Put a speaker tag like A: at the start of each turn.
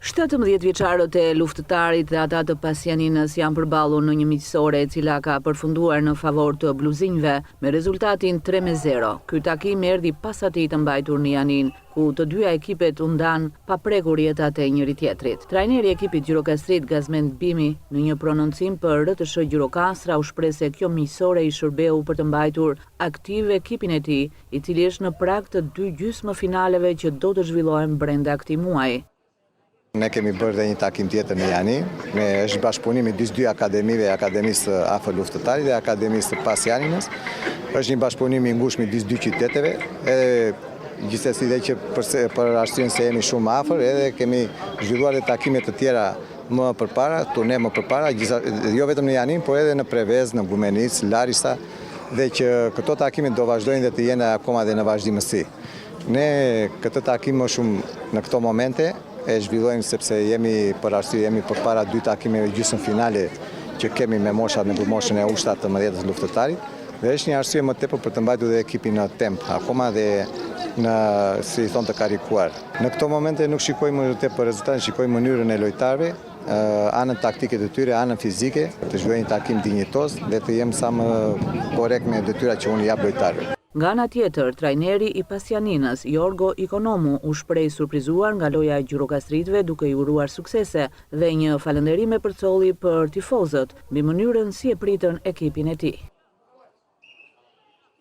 A: 17 vjeçarët e luftëtarit dhe ata të Pasianinës janë përballur në një miqësore e cila ka përfunduar në favor të bluzinjve me rezultatin 3-0. Ky takim erdhi pas atij të mbajtur në Janin, ku të dyja ekipet u ndan pa prekur jetat e njëri tjetrit. Trajneri i ekipit Gjirokastrit Gazmend Bimi në një prononcim për RTS Gjirokastra u shpreh se kjo miqësore i shërbeu për të mbajtur aktiv ekipin e tij, i cili është në prag të 2 gjysmëfinaleve që do të zhvillohen brenda këtij muaji.
B: Ne kemi bërë dhe një takim tjetër në Jani, me është bashkëpunimi midis dy akademive, Akademisë Afër Luftëtarit dhe Akademisë Pasianinës. Është një bashkëpunim i ngushtë midis dy qyteteve, edhe gjithsesi dhe që për arsyën se jemi shumë afër, edhe kemi zhvilluar dhe takime të tjera më përpara, turne më përpara, jo vetëm në Janin, por edhe në Prevez, në Gumenic, Larisa, dhe që këto takime do vazhdojnë dhe të jenë akoma dhe në vazhdimësi. Ne këtë takim më shumë në këto momente e zhvillojmë sepse jemi përpara 2 takimeve gjysmëfinale që kemi me moshat në moshën e U17 të luftëtarit, dhe është një arsye më tepër për të mbajtur dhe ekipin në temp, akoma dhe në, si thonë, të karikuar. Në këto momente nuk shikojmë tepër rezultatin, shikojmë mënyrën e lojtarëve, anën taktike të tyre, anën fizike, të zhvillojnë një takim dinjitos dhe të jem sa më korrekt me detyrat që unë jap lojtarëve.
A: Nga ana tjetër, trajneri i Pasianinës, Jorgo Ikonomu, u shpreh surprizuar nga loja e gjirokastritëve duke i uruar suksese dhe një falënderim e përcolli për tifozët mbi mënyrën si e pritën ekipin e tij.